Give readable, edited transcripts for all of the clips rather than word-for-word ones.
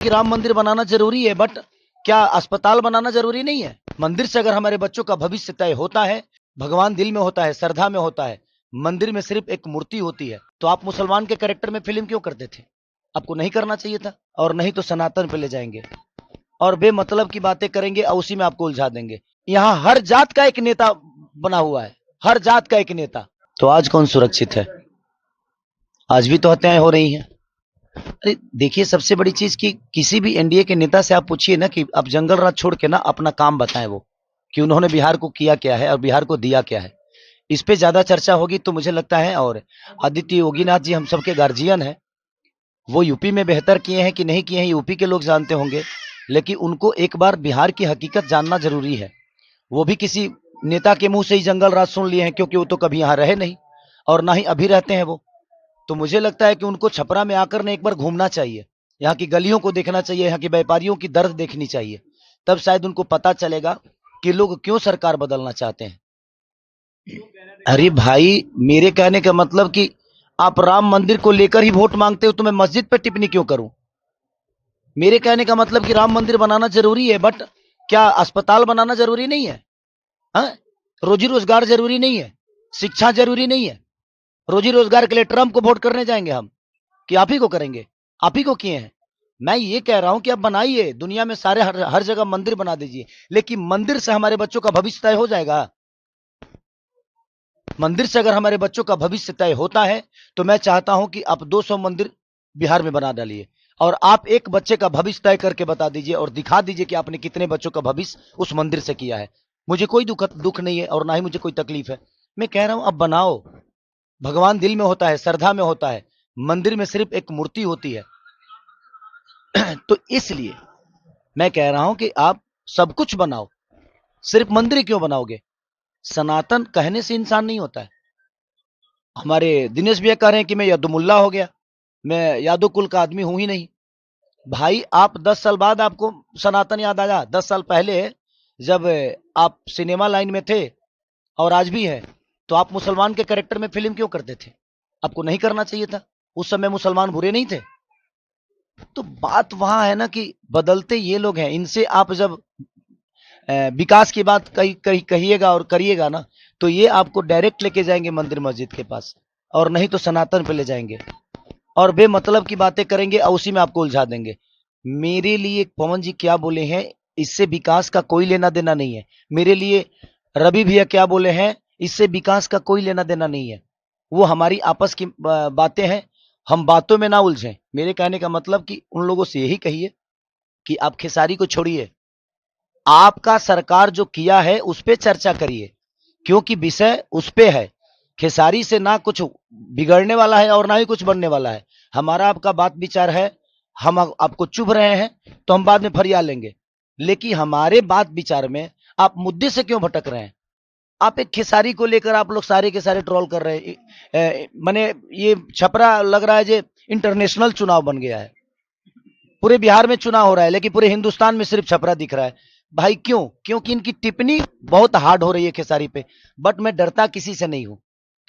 कि राम मंदिर बनाना जरूरी है, बट क्या अस्पताल बनाना जरूरी नहीं है? मंदिर से अगर हमारे बच्चों का भविष्य तय होता है, भगवान दिल में होता है, श्रद्धा में होता है, मंदिर में सिर्फ एक मूर्ति होती है, तो आप मुसलमान के कैरेक्टर में फिल्म क्यों करते थे? आपको नहीं करना चाहिए था। और नहीं तो सनातन पे ले जाएंगे और बेमतलब की बातें करेंगे और उसी में आपको उलझा देंगे। यहाँ हर जात का एक नेता बना हुआ है, हर जात का एक नेता। तो आज कौन सुरक्षित है? आज भी तो हत्याएं हो रही हैं। अरे देखिए, सबसे बड़ी चीज कि किसी भी एनडीए के नेता से आप पूछिए ना कि आप जंगल राज छोड़ के ना अपना काम बताएं, वो कि उन्होंने बिहार को किया क्या है और बिहार को दिया क्या है। इस पे ज्यादा चर्चा होगी तो मुझे लगता है। और आदित्य योगीनाथ जी हम सबके गार्जियन हैं, वो यूपी में बेहतर किए हैं कि नहीं किए हैं यूपी के लोग जानते होंगे, लेकिन उनको एक बार बिहार की हकीकत जानना जरूरी है। वो भी किसी नेता के मुंह से ही जंगल राज सुन लिए हैं, क्योंकि वो तो कभी यहाँ रहे नहीं और ना ही अभी रहते हैं वो। तो मुझे लगता है कि उनको छपरा में आकर ने एक बार घूमना चाहिए, यहाँ की गलियों को देखना चाहिए, यहाँ के व्यापारियों की दर्द देखनी चाहिए, तब शायद उनको पता चलेगा कि लोग क्यों सरकार बदलना चाहते हैं। अरे भाई, मेरे कहने का मतलब कि आप राम मंदिर को लेकर ही वोट मांगते हो तो मैं मस्जिद पर टिप्पणी क्यों करूं? मेरे कहने का मतलब कि राम मंदिर बनाना जरूरी है, बट क्या अस्पताल बनाना जरूरी नहीं है? हाँ? रोजी रोजगार जरूरी नहीं है? शिक्षा जरूरी नहीं है? रोजी रोजगार के लिए ट्रंप को वोट करने जाएंगे हम कि आप ही को करेंगे? आप ही को किए हैं। मैं ये कह रहा हूं कि आप बनाइए, दुनिया में सारे हर जगह मंदिर बना दीजिए, लेकिन मंदिर से हमारे बच्चों का भविष्य तय हो जाएगा? मंदिर से अगर हमारे बच्चों का भविष्य तय होता है तो मैं चाहता हूं कि आप 200 मंदिर बिहार में बना डालिए और आप एक बच्चे का भविष्य तय करके बता दीजिए और दिखा दीजिए कि आपने कितने बच्चों का भविष्य उस मंदिर से किया है। मुझे कोई दुख नहीं है और ना ही मुझे कोई तकलीफ है। मैं कह रहा हूं अब बनाओ, भगवान दिल में होता है, श्रद्धा में होता है, मंदिर में सिर्फ एक मूर्ति होती है। तो इसलिए मैं कह रहा हूं कि आप सब कुछ बनाओ, सिर्फ मंदिर क्यों बनाओगे? सनातन कहने से इंसान नहीं होता है। हमारे दिनेश भैया कह रहे हैं कि मैं यदुमुल्ला हो गया, मैं यादव कुल का आदमी हूं ही नहीं। भाई, आप 10 साल बाद आपको सनातन याद आया? 10 साल पहले जब आप सिनेमा लाइन में थे और आज भी है, तो आप मुसलमान के कैरेक्टर में फिल्म क्यों करते थे? आपको नहीं करना चाहिए था। उस समय मुसलमान बुरे नहीं थे। तो बात वहां है ना कि बदलते ये लोग हैं। इनसे आप जब विकास की बात कहिएगा और करिएगा ना, तो ये आपको डायरेक्ट लेके जाएंगे मंदिर मस्जिद के पास, और नहीं तो सनातन पे ले जाएंगे और बेमतलब की बातें करेंगे और उसी में आपको उलझा देंगे। मेरे लिए पवन जी क्या बोले हैं, इससे विकास का कोई लेना देना नहीं है। मेरे लिए रवि भैया क्या बोले हैं, इससे विकास का कोई लेना देना नहीं है। वो हमारी आपस की बातें हैं, हम बातों में ना उलझें। मेरे कहने का मतलब कि उन लोगों से यही कहिए कि आप खेसारी को छोड़िए, आपका सरकार जो किया है उस पे चर्चा करिए, क्योंकि विषय उस पे है। खेसारी से ना कुछ बिगड़ने वाला है और ना ही कुछ बनने वाला है। हमारा आपका बात विचार है, हम आपको चुभ रहे हैं तो हम बाद में फरियाद लेंगे, लेकिन हमारे बात विचार में आप मुद्दे से क्यों भटक रहे हैं? आप एक खेसारी को लेकर आप लोग सारे के सारे ट्रोल कर रहे हैं। माने ये छपरा लग रहा है जो इंटरनेशनल चुनाव बन गया है। पूरे बिहार में चुनाव हो रहा है लेकिन पूरे हिंदुस्तान में सिर्फ छपरा दिख रहा है। भाई क्यों? क्योंकि इनकी टिप्पणी बहुत हार्ड हो रही है खेसारी पे। बट मैं डरता किसी से नहीं हूं,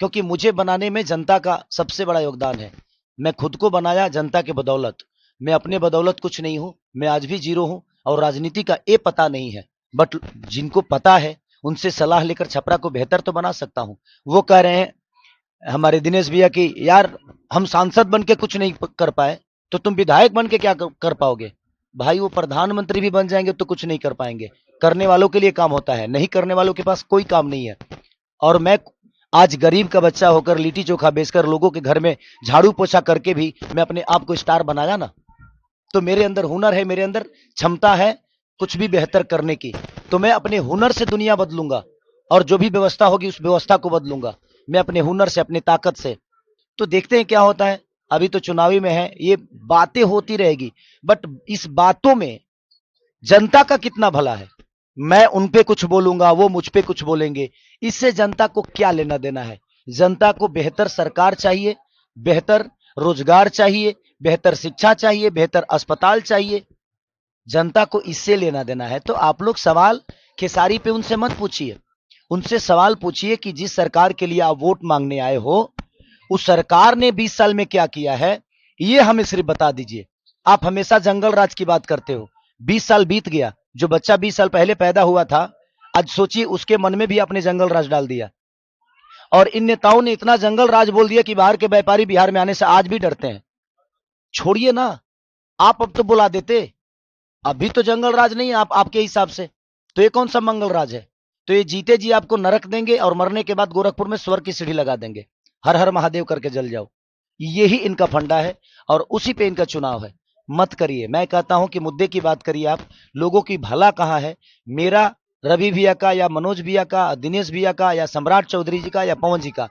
क्योंकि मुझे बनाने में जनता का सबसे बड़ा योगदान है। मैं खुद को बनाया जनता के बदौलत, मैं अपने बदौलत कुछ नहीं हूं। मैं आज भी जीरो हूं और राजनीति का ये पता नहीं है, बट जिनको पता है उनसे सलाह लेकर छपरा को बेहतर तो बना सकता हूं। वो कह रहे हैं हमारे दिनेश भैया की यार हम सांसद बन के कुछ नहीं कर पाए, तो तुम विधायक बन के क्या कर पाओगे? भाई, वो प्रधानमंत्री भी बन जाएंगे तो कुछ नहीं कर पाएंगे। करने वालों के लिए काम होता है, नहीं करने वालों के पास कोई काम नहीं है। और मैं आज गरीब का बच्चा होकर लिट्टी चोखा बेचकर लोगों के घर में झाड़ू पोछा करके भी मैं अपने आप को स्टार बनाया ना, तो मेरे अंदर हुनर है, मेरे अंदर क्षमता है कुछ भी बेहतर करने की। तो मैं अपने हुनर से दुनिया बदलूंगा और जो भी व्यवस्था होगी उस व्यवस्था को बदलूंगा, मैं अपने हुनर से, अपनी ताकत से। तो देखते हैं क्या होता है। अभी तो चुनावी में है, ये बातें होती रहेगी, बट इस बातों में जनता का कितना भला है? मैं उन पे कुछ बोलूंगा, वो मुझ पे कुछ बोलेंगे, इससे जनता को क्या लेना देना है? जनता को बेहतर सरकार चाहिए, बेहतर रोजगार चाहिए, बेहतर शिक्षा चाहिए, बेहतर अस्पताल चाहिए। जनता को इससे लेना देना है। तो आप लोग सवाल खेसारी पे उनसे मत पूछिए, उनसे सवाल पूछिए कि जिस सरकार के लिए आप वोट मांगने आए हो, उस सरकार ने 20 साल में क्या किया है, ये हमें सिर्फ बता दीजिए। आप हमेशा जंगल राज की बात करते हो। 20 साल बीत गया, जो बच्चा 20 साल पहले पैदा हुआ था, आज सोचिए उसके मन में भी आपने जंगल राज डाल दिया। और इन नेताओं ने इतना जंगल राज बोल दिया कि बाहर के व्यापारी बिहार में आने से आज भी डरते हैं। छोड़िए ना, आप अब तो बुला देते। अभी तो जंगल राज नहीं है आप, आपके हिसाब से तो ये कौन सा मंगल राज है? तो ये जीते जी आपको नरक देंगे और मरने के बाद गोरखपुर में स्वर्ग की सीढ़ी लगा देंगे, हर हर महादेव करके जल जाओ। यही इनका फंडा है और उसी पे इनका चुनाव है। मत करिए, मैं कहता हूं कि मुद्दे की बात करिए आप। लोगों की भला कहां है? मेरा, रवि भैया का या मनोज भैया का, दिनेश भैया का या सम्राट चौधरी जी का या पवन जी का,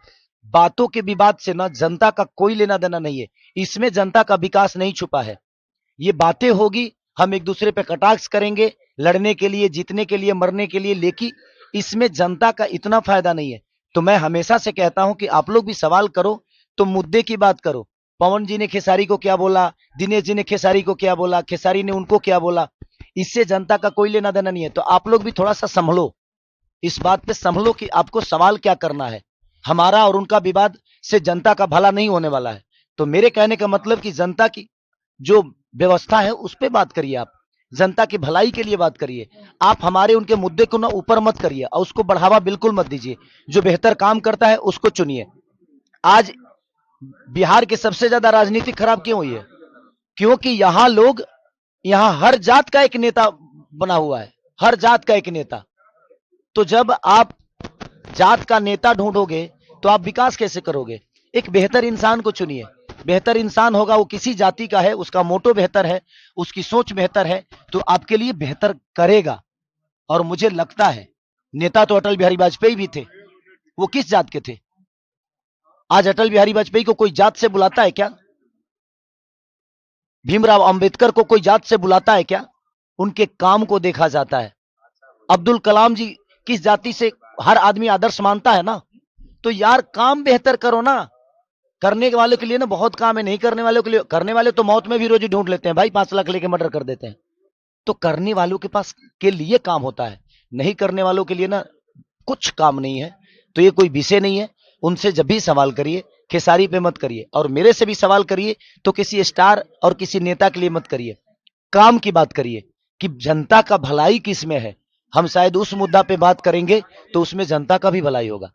बातों के विवाद से ना जनता का कोई लेना देना नहीं है। इसमें जनता का विकास नहीं छुपा है। ये बातें होगी, हम एक दूसरे पे कटाक्ष करेंगे, लड़ने के लिए, जीतने के लिए, मरने के लिए, लेकिन इसमें जनता का इतना फायदा नहीं है। तो मैं हमेशा से कहता हूं कि आप लोग भी सवाल करो तो मुद्दे की बात करो। पवन जी ने खेसारी को क्या बोला, दिनेश जी ने खेसारी को क्या बोला, खेसारी ने उनको क्या बोला, इससे जनता का कोई लेना देना नहीं है। तो आप लोग भी थोड़ा सा संभलो, इस बात पे संभलो कि आपको सवाल क्या करना है। हमारा और उनका विवाद से जनता का भला नहीं होने वाला है। तो मेरे कहने का मतलब कि जनता की जो व्यवस्था है उस पर बात करिए, आप जनता की भलाई के लिए बात करिए। आप हमारे उनके मुद्दे को ना ऊपर मत करिए और उसको बढ़ावा बिल्कुल मत दीजिए। जो बेहतर काम करता है उसको चुनिए। आज बिहार की सबसे ज्यादा राजनीति खराब क्यों हुई है? क्योंकि यहां लोग, यहां हर जात का एक नेता बना हुआ है, हर जात का एक नेता। तो जब आप जात का नेता ढूंढोगे तो आप विकास कैसे करोगे? एक बेहतर इंसान को चुनिए। बेहतर इंसान होगा, वो किसी जाति का है, उसका मोटो बेहतर है, उसकी सोच बेहतर है, तो आपके लिए बेहतर करेगा। और मुझे लगता है नेता तो अटल बिहारी वाजपेयी भी थे, वो किस जात के थे? आज अटल बिहारी वाजपेयी को कोई जात से बुलाता है क्या? भीमराव अंबेडकर को कोई जात से बुलाता है क्या? उनके काम को देखा जाता है। अब्दुल कलाम जी किस जाति से हर आदमी आदर्श मानता है ना। तो यार काम बेहतर करो ना। करने वालों के लिए ना बहुत काम है, नहीं करने वालों के लिए, करने वाले तो मौत में भी रोजी ढूंढ लेते हैं भाई, 5 लाख लेके मर्डर कर देते हैं। तो करने वालों के पास के लिए काम होता है, नहीं करने वालों के लिए ना कुछ काम नहीं है। तो ये कोई विषय नहीं है। उनसे जब भी सवाल करिए खेसारी पे मत करिए, और मेरे से भी सवाल करिए तो किसी स्टार और किसी नेता के लिए मत करिए। काम की बात करिए कि जनता का भलाई किस में है। हम शायद उस मुद्दा पे बात करेंगे तो उसमें जनता का भी भलाई होगा।